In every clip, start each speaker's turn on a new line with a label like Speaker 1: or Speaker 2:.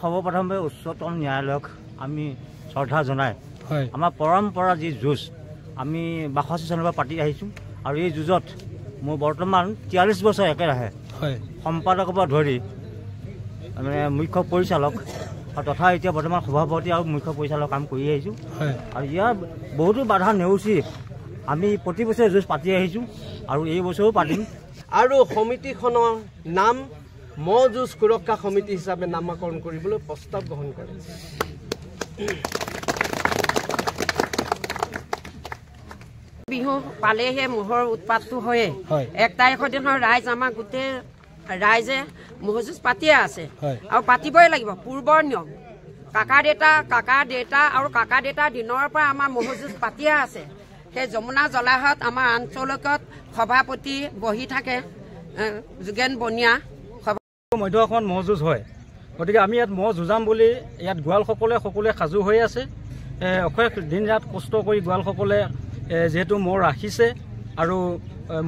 Speaker 1: সৰ্বপ্ৰথমে উচ্চতম ন্যায়ালয়ক আমি শ্ৰদ্ধা জনাই আমাৰ পৰম্পৰা যি যুঁজ আমি 82 চনৰ পৰা পাতি আহিছোঁ আৰু এই যুঁজত মোৰ বৰ্তমান 43 বছৰ একেৰাহে সম্পাদকৰ পৰা ধৰি মানে মুখ্য পৰিচালক তথা এতিয়া বৰ্তমান সভাপতি আৰু মুখ্য পৰিচালক কাম কৰি আহিছোঁ আৰু ইয়াৰ বহুতো বাধা নেওচি আমি প্ৰতি বছৰে যুঁজ পাতি আহিছোঁ আৰু এই বছৰো পাতিম।
Speaker 2: আৰু সমিতিখনৰ নাম মহ যুঁজ সুৰক্ষা সমিতি হিচাপে নামাকৰণ কৰিবলৈ প্ৰস্তাৱ গ্ৰহণ কৰে।
Speaker 3: বিহু পালেহে মহৰ উৎপাতটো হয়ে 1 তাৰিখৰ দিনৰ ৰাইজ আমাৰ গোটেই ৰাইজে মহ যুঁজ পাতিয়ে আছে আৰু পাতিবই লাগিব। পূৰ্বৰ নিয়ম কাকা দেউতা আৰু কাকা দেউতাৰ দিনৰ পৰা আমাৰ মহ যুঁজ পাতিয়ে আছে। সেই যমুনা জলাহত আমাৰ আঞ্চলিকত সভাপতি বহি থাকে যোগেন বনিয়া
Speaker 4: মধ্য অসমত মহ যুঁজ হয়, গতিকে আমি ইয়াত মহ যুঁজাম বুলি ইয়াত গোৱালসকলে সাজু হৈ আছে। অশেষ দিন ৰাত কষ্ট কৰি গোৱালসকলে যিহেতু মহ ৰাখিছে আৰু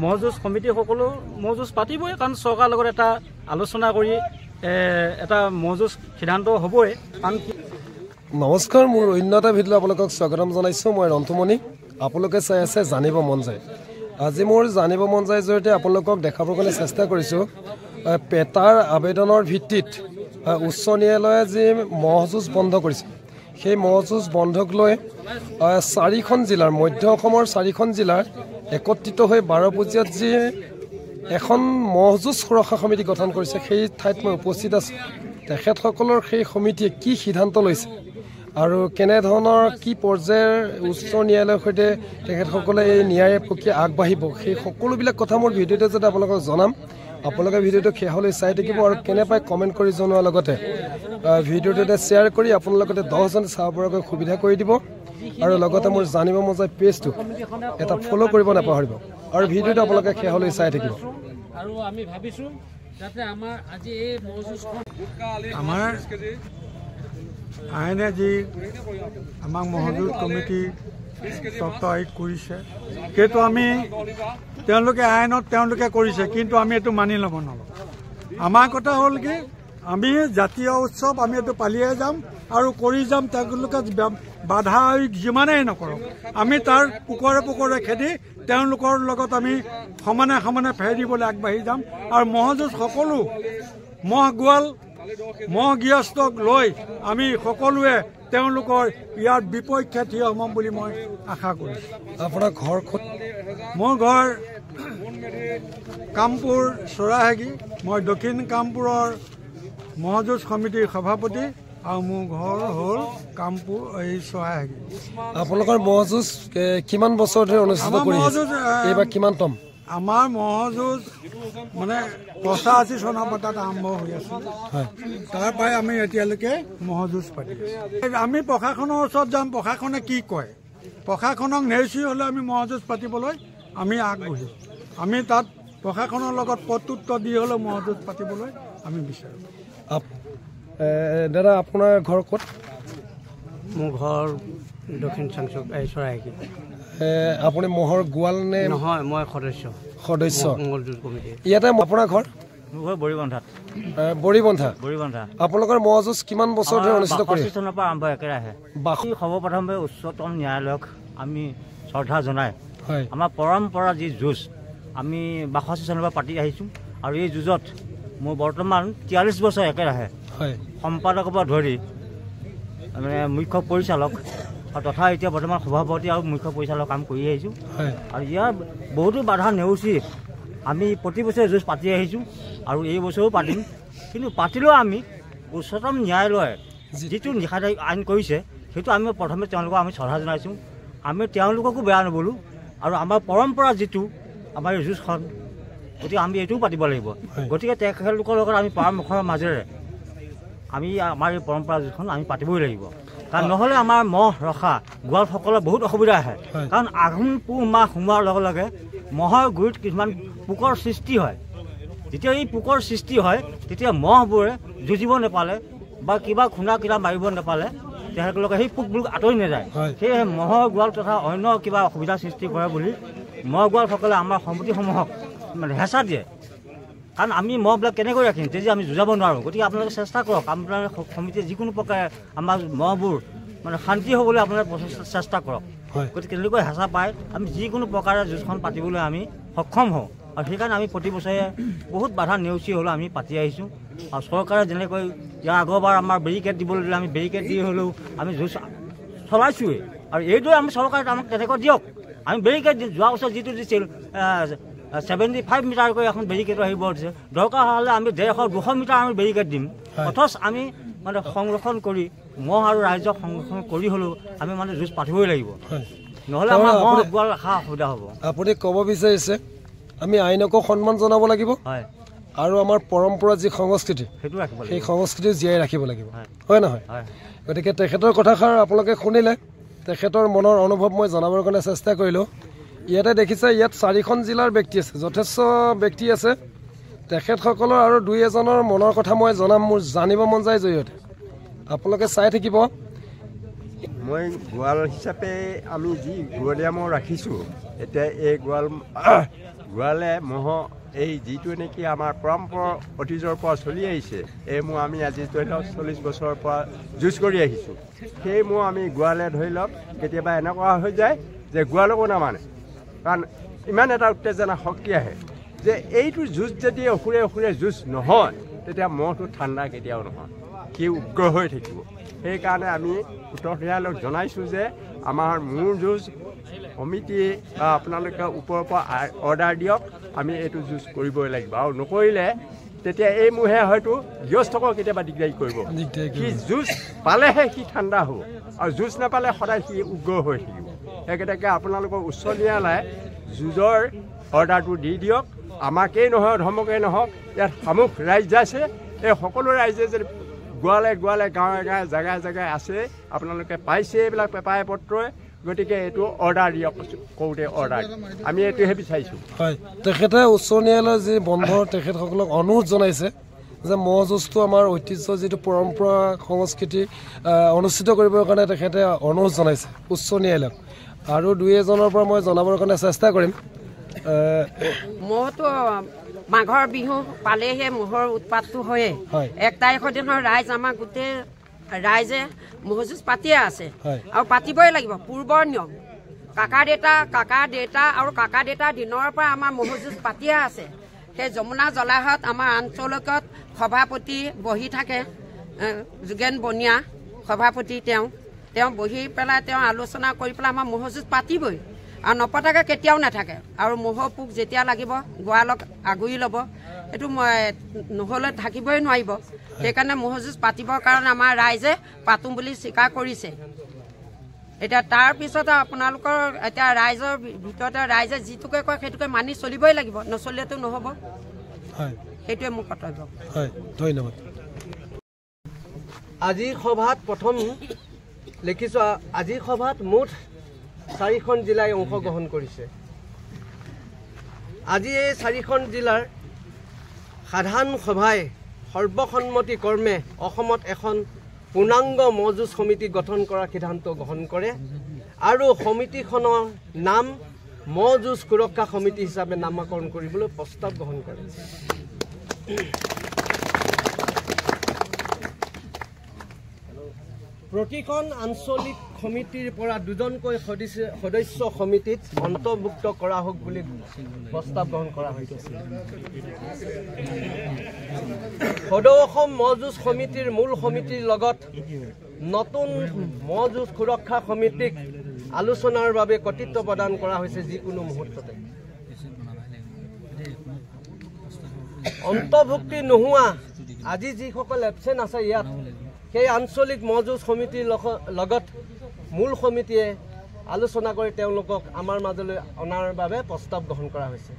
Speaker 4: মহ যুঁজ সমিতিসকলো মহ যুঁজ পাতিবই, কাৰণ চৰকাৰৰ লগত এটা আলোচনা কৰি এটা মহ যুঁজ সিদ্ধান্ত হ'বই।
Speaker 5: নমস্কাৰ, মোৰ অন্য এটা ভিডিঅ'লৈ আপোনালোকক স্বাগতম জনাইছোঁ। মই ৰন্তুমণি, আপোনালোকে চাই আছে জানিব মন যায়। আজি মোৰ জানিব মন যায় জৰিয়তে আপোনালোকক দেখাবৰ কাৰণে চেষ্টা কৰিছোঁ পেটাৰ আবেদনৰ ভিত্তিত উচ্চ ন্যায়ালয়ে যি মহ যুঁজ বন্ধ কৰিছে, সেই মহ যুঁজ বন্ধক লৈ 4খন জিলাৰ মধ্য অসমৰ 4খন জিলাৰ একত্ৰিত হৈ 12 পূজিয়াত যি এখন মহ যুঁজ সুৰক্ষা সমিতি গঠন কৰিছে, সেই ঠাইত মই উপস্থিত আছোঁ। তেখেতসকলৰ সেই সমিতিয়ে কি সিদ্ধান্ত লৈছে আৰু কেনেধৰণৰ কি পৰ্যায়ৰ উচ্চ ন্যায়ালয়ৰ সৈতে তেখেতসকলে এই ন্যায় প্ৰক্ৰিয়া আগবাঢ়িব, সেই সকলোবিলাক কথা মোৰ ভিডিঅ'তে যাতে আপোনালোকক জনাম। আপোনালোকে ভিডিঅ'টো শেষলৈ চাই থাকিব আৰু কেনে পায় কমেণ্ট কৰি জনোৱাৰ লগতে ভিডিঅ'টোতে শ্বেয়াৰ কৰি আপোনালোকে 10জন চাব পৰাকৈ সুবিধা কৰি দিব আৰু লগতে মোৰ জানিব মন যায় পেজটো এটা ফ'ল' কৰিব নাপাহৰিব আৰু ভিডিঅ'টো আপোনালোকে শেষলৈ চাই থাকিব।
Speaker 6: আৰু আমি ভাবিছোঁ যাতে আমাৰ আজি এই
Speaker 7: আমাৰ আইনে যি আমাক মহ যুঁজ কমিটি চৰকাৰী কৰিছে, সেইটো আমি তেওঁলোকে আইনত তেওঁলোকে কৰিছে, কিন্তু আমি এইটো মানি ল'ব নোৱাৰোঁ। আমাৰ কথা হ'ল কি, আমি জাতীয় উৎসৱ আমি এইটো পালিয়ে যাম আৰু কৰি যাম। তেওঁলোকে বাধা যিমানেই নকৰক আমি তাৰ পোকৰে খেদি তেওঁলোকৰ লগত আমি সমানে ফেৰ দিবলৈ আগবাঢ়ি যাম। আৰু মহ যুঁজ সকলো মহ গোৱাল মহ গৃহস্থক লৈ আমি সকলোৱে তেওঁলোকৰ ইয়াৰ বিপক্ষে থিয় হ'ম বুলি মই আশা কৰিছোঁ।
Speaker 5: আপোনাৰ ঘৰ ক'ত?
Speaker 7: মোৰ ঘৰ কামপুৰ চৰাইহাগী। মই দক্ষিণ কামপুৰৰ মহ যুঁজ সমিতিৰ সভাপতি আৰু মোৰ ঘৰ হ'ল কামপুৰ এই চৰাইহাগী।
Speaker 5: আপোনালোকৰ মহ যুঁজ কিমান বছৰ ধৰি অনুষ্ঠিত কৰি আছে? এইবাৰ কিমানতম?
Speaker 7: আমাৰ মহ যুঁজ মানে 85 চনৰ পৰা তাত আৰম্ভ হৈ আছে। তাৰ পৰাই আমি এতিয়ালৈকে মহ যুঁজ পাতি আছোঁ। আমি প্ৰশাসনৰ ওচৰত যাম, প্ৰশাসনে কি কয়, প্ৰশাসনক নেওচি হ'লে আমি মহ যুঁজ পাতিবলৈ আমি আগবাঢ়িম। আমি তাত প্ৰশাসনৰ লগত প্ৰত্যুত্তৰ দি হ'লেও মহ যুঁজ পাতিবলৈ আমি বিচাৰোঁ।
Speaker 5: দাদা আপোনাৰ ঘৰ ক'ত?
Speaker 1: মোৰ ঘৰ দক্ষিণ চাংচুক চৰাইহাগী।
Speaker 5: আপুনি মহৰ গোৱাল নে?
Speaker 1: নহয়, মই সদস্য মহ যুঁজ কমিটি।
Speaker 5: ইয়াতে আপোনাৰ ঘৰ?
Speaker 1: মোৰ ঘৰ বৰিবন্ধাত। বৰিবন্ধা।
Speaker 5: আপোনালোকৰ মহ যুঁজ কিমান বছৰ ধৰি অনুষ্ঠিত কৰি?
Speaker 1: 82 চনৰ পৰা আৰম্ভ একেৰাহে। সৰ্বপ্ৰথমে উচ্চতম ন্যায়ালয়ক আমি শ্ৰদ্ধা জনাই আমাৰ পৰম্পৰা যি যুঁজ আমি 82 চনৰ পৰা পাতি আহিছোঁ আৰু এই যুঁজত মোৰ বৰ্তমান 43 বছৰ একেৰাহে সম্পাদকৰ পৰা ধৰি মানে মুখ্য পৰিচালক তথা এতিয়া বৰ্তমান সভাপতি আৰু মুখ্য পৰিচালক কাম কৰি আহিছোঁ আৰু ইয়াৰ বহুতো বাধা নেওচি আমি প্ৰতি বছৰে যুঁজ পাতি আহিছোঁ আৰু এই বছৰো পাতিম। কিন্তু পাতিলেও আমি উচ্চতম ন্যায়ালয়ে যিটো নিষেধাজ্ঞা আইন কৰিছে সেইটো আমি প্ৰথমে তেওঁলোকক আমি শ্ৰদ্ধা জনাইছোঁ। আমি তেওঁলোককো বেয়া নবোলোঁ আৰু আমাৰ পৰম্পৰা যিটো আমাৰ এই যুঁজখন, গতিকে আমি এইটোও পাতিব লাগিব। গতিকে তেখেতলোকৰ লগত আমি পৰামৰ্শৰ মাজেৰে আমি আমাৰ এই পৰম্পৰা যুঁজখন আমি পাতিবই লাগিব। কাৰণ নহ'লে আমাৰ মহ ৰখা গোৱালসকলৰ বহুত অসুবিধা আহে। কাৰণ আঘোণ পুহ মাহ সোমোৱাৰ লগে লগে মহৰ গুৰিত কিছুমান পোকৰ সৃষ্টি হয়। যেতিয়া এই পোকৰ সৃষ্টি হয় তেতিয়া মহবোৰে যুঁজিব নাপালে বা কিবা খুন্দা মাৰিব নাপালে তেখেতলোকে সেই পোকবোৰ আঁতৰি নাযায়। সেয়েহে মহৰ গোৱাল তথা অন্য কিবা অসুবিধাৰ সৃষ্টি কৰে বুলি মহ গোৱালসকলে আমাৰ সমিতিসমূহক মানে হেঁচা দিয়ে। কাৰণ আমি মহবিলাক কেনেকৈ ৰাখিম তেতিয়া আমি যুঁজাব নোৱাৰোঁ। গতিকে আপোনালোকে চেষ্টা কৰক, আপোনালোকে সমিতিয়ে যিকোনো প্ৰকাৰে আমাৰ মহবোৰ মানে শান্তি হ'বলৈ আপোনালোকে চেষ্টা কৰক। গতিকে তেনেকৈ হেঁচা পায় আমি যিকোনো প্ৰকাৰে যুঁজখন পাতিবলৈ আমি সক্ষম হওঁ। আৰু সেইকাৰণে আমি প্ৰতি বছৰে বহুত বাধা নেওচি হ'লেও আমি পাতি আহিছোঁ। আৰু চৰকাৰে যেনেকৈ ইয়াৰ আগৰবাৰ আমাৰ বেৰিকেড দিবলৈ দিলে আমি বেৰিকেড দি হ'লেও আমি যুঁজ চলাইছোঁৱেই। আৰু এইদৰে আমি চৰকাৰে আমাক তেনেকৈ দিয়ক, আমি বেৰিকেড দিম। যোৱা বছৰ যিটো দিছিল 75 মিটাৰকৈ এখন বেৰিকেডৰ আহিব দিছে, দৰকাৰ হ'লে আমি 150-200 মিটাৰ আমি বেৰিকেড দিম। অথচ আমি মানে সংৰক্ষণ কৰি মহ আৰু ৰাইজক সংৰক্ষণ কৰি হ'লেও আমি মানে যুঁজ পাতিবই লাগিব, নহ'লে আমাৰ মহ গোৱাল ৰখা অসুবিধা হ'ব।
Speaker 5: আপুনি ক'ব বিচাৰিছে আমি আইনকো সন্মান জনাব লাগিব আৰু আমাৰ পৰম্পৰা যি সংস্কৃতি সেই সংস্কৃতি জীয়াই ৰাখিব লাগিব, হয় নহয়? গতিকে তেখেতৰ কথাষাৰ আপোনালোকে শুনিলে, তেখেতৰ মনৰ অনুভৱ মই জনাবৰ কাৰণে চেষ্টা কৰিলোঁ। ইয়াতে দেখিছে ইয়াত 4খন জিলাৰ ব্যক্তি আছে, যথেষ্ট ব্যক্তি আছে। তেখেতসকলৰ আৰু 2-এজনৰ মনৰ কথা মই জনাম, মোৰ জানিব মন যায় জৰিয়তে আপোনালোকে চাই থাকিব।
Speaker 8: মই গোৱাল হিচাপে আমি যি গোৱালীয়া মহ ৰাখিছোঁ, এতিয়া এই গোৱালে মহ এই যিটো নেকি আমাৰ পৰম্পৰা অতীজৰ পৰা চলি আহিছে, এই মহ আমি আজি ধৰি লওক 40 বছৰৰ পৰা যুঁজ কৰি আহিছোঁ। সেই মহ আমি গোৱালে ধৰি লওক কেতিয়াবা এনেকুৱা হৈ যায় যে গোৱালকো নামানে, কাৰণ ইমান এটা উত্তেজনা শক্তি আহে যে এইটো যুঁজ যদি অসুৰে যুঁজ নহয় তেতিয়া মহটো ঠাণ্ডা কেতিয়াও নহয়, সি উগ্ৰ হৈ থাকিব। সেইকাৰণে আমি উত্তৰ ন্যায়ালয়ক জনাইছোঁ যে আমাৰ মূৰ যুঁজ সমিতি বা আপোনালোকে ওপৰৰ পৰা অৰ্ডাৰ দিয়ক, আমি এইটো যুঁজ কৰিবই লাগিব। আৰু নকৰিলে তেতিয়া এই মহে হয়তো গৃহস্থকো কেতিয়াবা দিগদাৰী কৰিব। সি যুঁজ পালেহে সি ঠাণ্ডা হ'ব, আৰু যুঁজ নাপালে সদায় সি উগ্ৰ হৈ থাকিব। সেইকেইটাকে আপোনালোকৰ উচ্চ ন্যায়ালয়ে যুঁজৰ অৰ্ডাৰটো দি দিয়ক। আমাকেই নহয়, ধৰ্মকেই নহওক, ইয়াত সামূহ ৰাইজ আছে, এই সকলো ৰাইজে যদি গোৱালে গাঁৱে জেগাই আছে, আপোনালোকে পাইছে এইবিলাক পেপাৰে পত্ৰই। গতিকে এইটো অৰ্ডাৰ দিয়ক, কওঁতে অৰ্ডাৰ আমি এইটোহে বিচাৰিছোঁ।
Speaker 5: হয়, তেখেতে উচ্চ ন্যায়ালয়ৰ যি বন্ধ তেখেতসকলক অনুৰোধ জনাইছে যে মহ যুঁজটো আমাৰ ঐতিহ্য যিটো পৰম্পৰা সংস্কৃতি অনুষ্ঠিত কৰিবৰ কাৰণে তেখেতে অনুৰোধ জনাইছে উচ্চ ন্যায়ালয়ক। আৰু 2-এজনৰ পৰা মই জনাবৰ কাৰণে চেষ্টা কৰিম।
Speaker 3: মহটো মাঘৰ বিহু পালেহে মহৰ উৎপাতটো হয়ে। 1 তাৰিখৰ দিনৰ ৰাইজ আমাৰ গোটেই ৰাইজে মহ যুঁজ পাতিয়ে আছে আৰু পাতিবই লাগিব। পূৰ্বৰ নিয়ম কাকা দেউতা আৰু কাকা দেউতাৰ দিনৰ পৰা আমাৰ মহ যুঁজ পাতিয়ে আছে। সেই যমুনা জলাশয়ত আমাৰ আঞ্চলিকত সভাপতি বহি থাকে, যোগেন বনিয়া সভাপতি। তেওঁ বহি পেলাই তেওঁ আলোচনা কৰি পেলাই আমাৰ মহ যুঁজ পাতিবই, আৰু নপতাকে কেতিয়াও নাথাকে। আৰু মহৰ পোক যেতিয়া লাগিব গোৱালক আগুৰি ল'ব, এইটো নহ'লে থাকিবই নোৱাৰিব। সেইকাৰণে মহ যুঁজ পাতিবৰ কাৰণে আমাৰ ৰাইজে পাতোঁ বুলি স্বীকাৰ কৰিছে। এতিয়া তাৰপিছত আপোনালোকৰ এতিয়া ৰাইজৰ ভিতৰতে ৰাইজে যিটোকে কয় সেইটোকে মানি চলিবই লাগিব, নচলিলেতো নহ'ব। সেইটোৱে মোৰ কৰ্তব্য।
Speaker 5: ধন্যবাদ।
Speaker 2: আজিৰ সভাত প্ৰথম লিখিছোঁ, আজিৰ সভাত মুঠ 4খন জিলাই অংশগ্ৰহণ কৰিছে। আজি এই 4খন জিলাৰ সাধাৰণ সভাই সৰ্বসন্মতি কৰ্মে অসমত এখন পূৰ্ণাংগ মহ যুঁজ সমিতি গঠন কৰাৰ সিদ্ধান্ত গ্ৰহণ কৰে আৰু সমিতিখনৰ নাম মহ যুঁজ সুৰক্ষা সমিতি হিচাপে নামাকৰণ কৰিবলৈ প্ৰস্তাৱ গ্ৰহণ কৰে। প্ৰতিখন আঞ্চলিক সমিতিৰ পৰা 2জনকৈ সদস্য সমিতিত অন্তৰ্ভুক্ত কৰা হওক বুলি প্ৰস্তাৱ গ্ৰহণ কৰা হৈছে। সদৌ অসম মহ যুঁজ সমিতিৰ মূল সমিতিৰ লগত নতুন মহ যুঁজ সুৰক্ষা সমিতিক আলোচনাৰ বাবে কৰ্তৃত্ব প্ৰদান কৰা হৈছে। যিকোনো মুহূৰ্ততে অন্তৰ্ভুক্তি নোহোৱা আজি যিসকল এবচেণ্ট আছে ইয়াত, সেই আঞ্চলিক মহ যুঁজ সমিতিৰ লগত মূল সমিতিয়ে আলোচনা কৰি তেওঁলোকক আমাৰ মাজলৈ অনাৰ বাবে প্ৰস্তাৱ গ্ৰহণ কৰা হৈছে।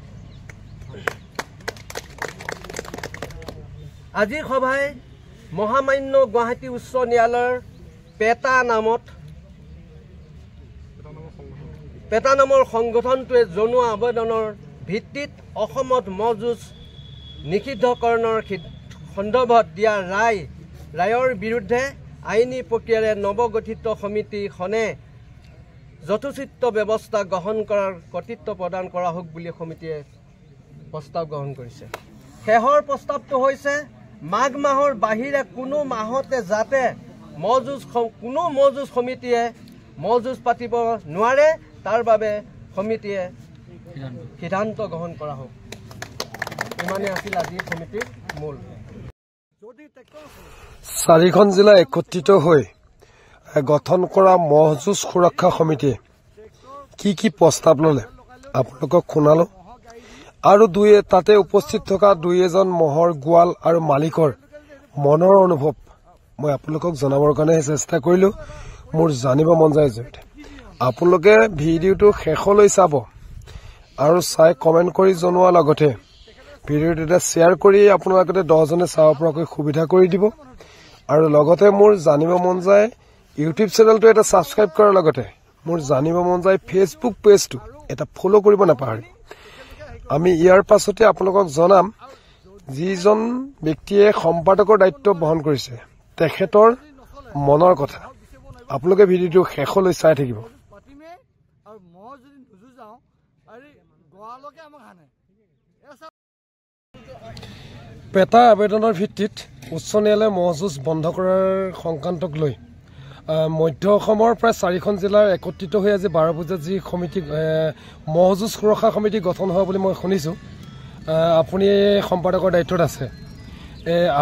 Speaker 2: আজিৰ সভাই মহামান্য গুৱাহাটী উচ্চ ন্যায়ালয়ৰ পেটা নামৰ সংগঠনটোৱে জনোৱা আবেদনৰ ভিত্তিত অসমত মহ যুঁজ নিষিদ্ধকৰণৰ সন্দৰ্ভত দিয়া ৰায়ৰ বিৰুদ্ধে আইনী প্ৰক্ৰিয়াৰে নৱগঠিত সমিতিখনে যথোচিত ব্যৱস্থা গ্ৰহণ কৰাৰ কৰ্তৃত্ব প্ৰদান কৰা হওক বুলি সমিতিয়ে প্ৰস্তাৱ গ্ৰহণ কৰিছে। শেহৰ প্ৰস্তাৱটো হৈছে মাঘ মাহৰ বাহিৰে কোনো মাহতে যাতে কোনো মজুজ সমিতিয়ে মজুজ পাতিব নোৱাৰে তাৰ বাবে সমিতিয়ে সিদ্ধান্ত গ্ৰহণ কৰা হোক। ইমানে আছিল আজি সমিতিৰ মূল।
Speaker 5: 4খন জিলা একত্ৰিত হৈ গঠন কৰা মহজুজ সুৰক্ষা সমিতিয়ে কি প্ৰস্তাৱ ললে আপোনালোকক শুনালো আৰু তাতে উপস্থিত থকা 2-এজন মহৰ গোৱাল আৰু মালিকৰ মনৰ অনুভৱ মই আপোনালোকক জনাবৰ কাৰণে চেষ্টা কৰিলো। মোৰ জানিব মন যায় জৰিয়তে আপোনালোকে ভিডিঅ'টো শেষলৈ চাব আৰু চাই কমেণ্ট কৰি জনোৱাৰ লগতে ভিডিঅ'টো এটা শ্বেয়াৰ কৰি আপোনালোকে 10জনে চাব পৰাকৈ সুবিধা কৰি দিব আৰু লগতে মোৰ জানিব মন যায় ইউটিউব চেনেলটো এটা ছাবস্ক্ৰাইব কৰাৰ লগতে মোৰ জানিব মন যায় ফেচবুক পেজটো এটা ফলো কৰিব নাপাহৰিব। আমি ইয়াৰ পাছতে আপোনালোকক জনাম যিজন ব্যক্তিয়ে সম্পাদকৰ দায়িত্ব বহন কৰিছে তেখেতৰ মনৰ কথা। আপোনালোকে ভিডিঅ'টো শেষলৈ চাই থাকিব। পেটা আবেদনৰ ভিত্তিত উচ্চ ন্যায়ালয়ে মহজুজ বন্ধ কৰাৰ সংক্ৰান্তক লৈ মধ্য অসমৰ প্ৰায় 4খন জিলাৰ একত্ৰিত হৈ আজি 12 বজাত যি সমিতি মহজুজ সুৰক্ষা সমিতি গঠন হোৱা বুলি মই শুনিছোঁ। আপুনি সম্পাদকৰ দায়িত্বত আছে।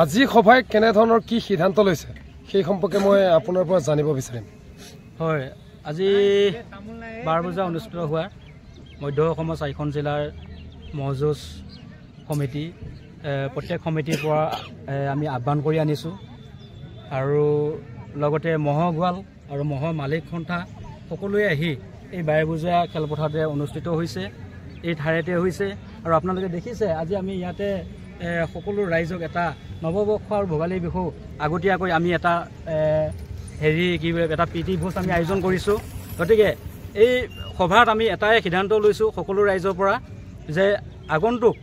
Speaker 5: আজি সভাই কেনেধৰণৰ কি সিদ্ধান্ত লৈছে সেই সম্পৰ্কে মই আপোনাৰ পৰা জানিব বিচাৰিম।
Speaker 4: হয়, আজি 12 বজাত অনুষ্ঠিত হোৱা মধ্য অসমৰ 4খন জিলাৰ মহজুজ সমিতি প্ৰত্যেক সমিতিৰ পৰা আমি আহ্বান কৰি আনিছোঁ আৰু লগতে মহৰ গোৱাল আৰু মহৰ মালিক সন্থা সকলোৱে আহি এই 12 বজীয়া খেলপথাৰতে অনুষ্ঠিত হৈছে, এই ঠাইতে হৈছে। আৰু আপোনালোকে দেখিছে আজি আমি ইয়াতে সকলো ৰাইজক এটা নৱবৰ্ষ আৰু ভোগালী বিহু আগতীয়াকৈ আমি এটা এটা প্ৰীতি ভোজ আমি আয়োজন কৰিছোঁ। গতিকে এই সভাত আমি এটাই সিদ্ধান্ত লৈছোঁ সকলো ৰাইজৰ পৰা যে আগন্তুক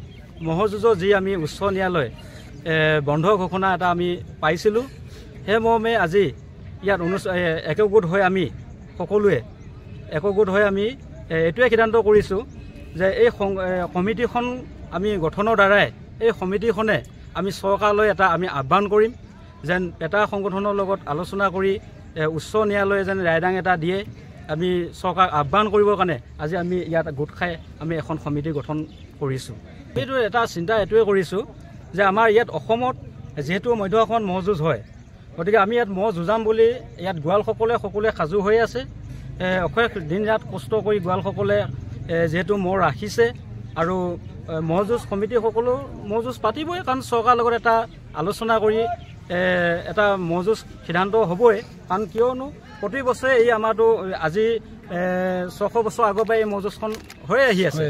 Speaker 4: মহযুঁজৰ যি আমি উচ্চ ন্যায়ালয় বন্ধ ঘোষণা এটা আমি পাইছিলোঁ সেই মৰ্মে আজি ইয়াত একগোট হৈ আমি সকলোৱে একগোট হৈ আমি এইটোৱে সিদ্ধান্ত কৰিছোঁ যে এই সমিতিখন আমি গঠনৰ দ্বাৰাই এই সমিতিখনে আমি চৰকাৰলৈ এটা আমি আহ্বান কৰিম যেন এটা সংগঠনৰ লগত আলোচনা কৰি উচ্চ ন্যায়ালয়ে যেন ৰায়দান এটা দিয়ে আমি চৰকাৰক আহ্বান কৰিবৰ কাৰণে আজি আমি ইয়াত গোট খাই আমি এখন সমিতি গঠন কৰিছোঁ। এইটো এটা চিন্তা এইটোৱে কৰিছোঁ যে আমাৰ ইয়াত অসমত যিহেতু মধ্য অসমত মহযুঁজ হয়, গতিকে আমি ইয়াত মহ যুঁজাম বুলি ইয়াত গোৱালসকলে সাজু হৈ আছে। অশেষ দিন ৰাত কষ্ট কৰি গোৱালসকলে যিহেতু মহ ৰাখিছে আৰু মহযুঁজ সমিতিসকলো মহযুঁজ পাতিবই, কাৰণ চৰকাৰৰ লগত এটা আলোচনা কৰি এটা মহযুঁজ সিদ্ধান্ত হ'বই। কাৰণ কিয়নো প্ৰতি বছৰে এই আমাৰতো আজি 600 বছৰ আগৰ পৰাই এই মহযুঁজখন হৈ আহি আছে।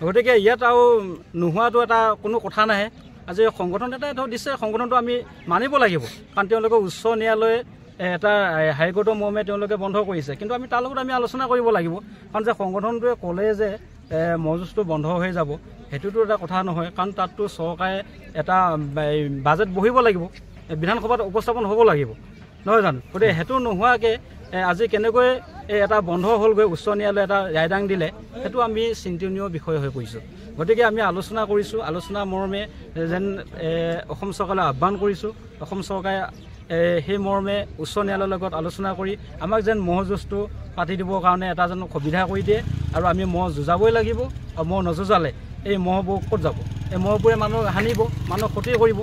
Speaker 4: গতিকে ইয়াত আৰু নোহোৱাটো এটা কোনো কথা নাহে। আজি সংগঠন এটা দিছে, সংগঠনটো আমি মানিব লাগিব, কাৰণ তেওঁলোকে উচ্চ ন্যায়ালয়ে এটা হাইকোৰ্টৰ মৰ্মে তেওঁলোকে বন্ধ কৰিছে, কিন্তু আমি তাৰ লগত আমি আলোচনা কৰিব লাগিব। কাৰণ যে সংগঠনটোৱে ক'লে যে মহযুঁজটো বন্ধ হৈ যাব সেইটোতো এটা কথা নহয়, কাৰণ তাততো চৰকাৰে এটা বাজেট বহিব লাগিব, বিধানসভাত উপস্থাপন হ'ব লাগিব, নহয় জানো? গতিকে সেইটো নোহোৱাকৈ আজি কেনেকৈ এটা বন্ধ হ'লগৈ, উচ্চ ন্যায়ালয়ে এটা ৰায়দান দিলে, সেইটো আমি চিন্তনীয় বিষয় হৈ পৰিছোঁ। গতিকে আমি আলোচনা কৰিছোঁ, আলোচনা মৰ্মে যেন অসম চৰকাৰলৈ আহ্বান কৰিছোঁ, অসম চৰকাৰে সেই মৰ্মে উচ্চ ন্যায়ালয়ৰ লগত আলোচনা কৰি আমাক যেন মহযুঁজটো পাতি দিবৰ কাৰণে এটা যেন সুবিধা কৰি দিয়ে। আৰু আমি মহ যুঁজাবই লাগিব, আৰু মহ নযুঁজালে এই মহবোৰ ক'ত যাব? এই মহবোৰে মানুহ হানিব, মানুহক ক্ষতি কৰিব।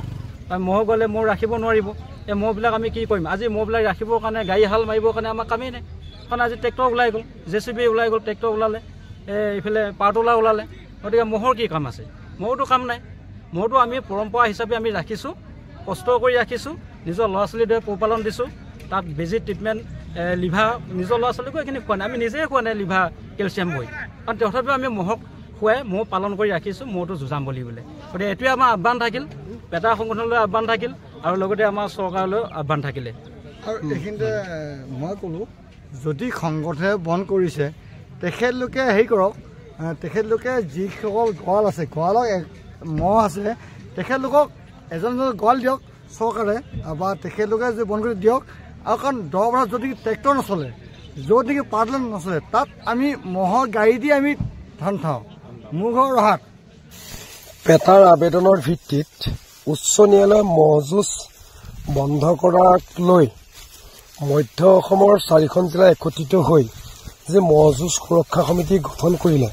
Speaker 4: মহ গ'লে মহ ৰাখিব নোৱাৰিব। এই মহবিলাক আমি কি কৰিম? আজি মহবিলাক ৰাখিবৰ কাৰণে গাড়ী হাল মাৰিবৰ কাৰণে আমাৰ কামেই নাই, কাৰণ আজি ট্ৰেক্টৰ ওলাই গ'ল, JCB ওলাই গ'ল, ট্ৰেক্টৰ ওলালে, এইফালে পাৱাৰটোলাৰ ওলালে। গতিকে মহৰ কি কাম আছে? মহতো কাম নাই। মহটো আমি পৰম্পৰা হিচাপে আমি ৰাখিছোঁ, কষ্ট কৰি ৰাখিছোঁ, নিজৰ ল'ৰা ছোৱালীদৰে পোহপালন দিছোঁ, তাত বেজি ট্ৰিটমেণ্ট লিভাৰ নিজৰ ল'ৰা ছোৱালীকো এইখিনি খোৱা নাই, আমি নিজেই খোৱা নাই লিভাৰ কেলছিয়াম বহি, কাৰণ তথাপিও আমি মহক খুৱাই মহ পালন কৰি ৰাখিছোঁ, মহটো যুঁজাম বুলি বোলে। গতিকে এইটোৱে আমাৰ আহ্বান থাকিল, পেটা সংগঠনলৈ আহ্বান থাকিল, আৰু লগতে আমাৰ চৰকাৰলৈ আহ্বান থাকিলে।
Speaker 9: আৰু এইখিনিতে মই ক'লোঁ, যদি সংগঠনে বন্ধ কৰিছে তেখেতলোকে হেৰি কৰক, তেখেতলোকে যিসকল গোৱাল আছে, গোৱালৰ মহ আছে, তেখেতলোকক এজন গোৱাল দিয়ক চৰকাৰে, বা তেখেতলোকে যদি বন্ধ কৰি দিয়ক। আৰু কাৰণ 10 বছৰত যদি ট্ৰেক্টৰ নচলে, য'ত নেকি পাৱাৰটিলাৰ নচলে, তাত আমি মহৰ গাড়ী দি আমি ধান খাওঁ। মোৰ ঘৰ ৰহাত।
Speaker 5: পেটাৰ আবেদনৰ ভিত্তিত উচ্চ ন্যায়ালয়ে মহ যুঁজ বন্ধ কৰাক লৈ মধ্য অসমৰ 4খন জিলা একত্ৰিত হৈ যে মহ যুঁজ সুৰক্ষা সমিতি গঠন কৰিলে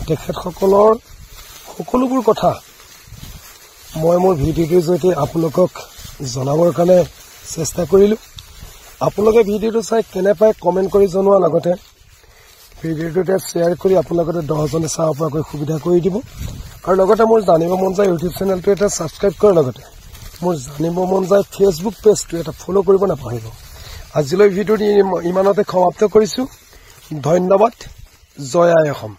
Speaker 5: তেখেতসকলৰ সকলোবোৰ কথা মই মোৰ ভিডিঅ'টোৰ জৰিয়তে আপোনালোকক জনাবৰ কাৰণে চেষ্টা কৰিলোঁ। আপোনালোকে ভিডিঅ'টো চাই কেনে পায় কমেণ্ট কৰি জনোৱাৰ লগতে ভিডিঅ'টোতে শ্বেয়াৰ কৰি আপোনালোকে 10জনে চাব পৰাকৈ সুবিধা কৰি দিব আৰু লগতে মোৰ জানিব মন যায় ইউটিউব চেনেলটো এটা ছাবস্ক্ৰাইব কৰাৰ লগতে মোৰ জানিব মন যায় ফেচবুক পেজটো এটা ফ'ল' কৰিব নাপাহৰিব। আজিলৈ ভিডিঅ'টো ইমানতে সমাপ্ত কৰিছোঁ। ধন্যবাদ। জয় আই অসম।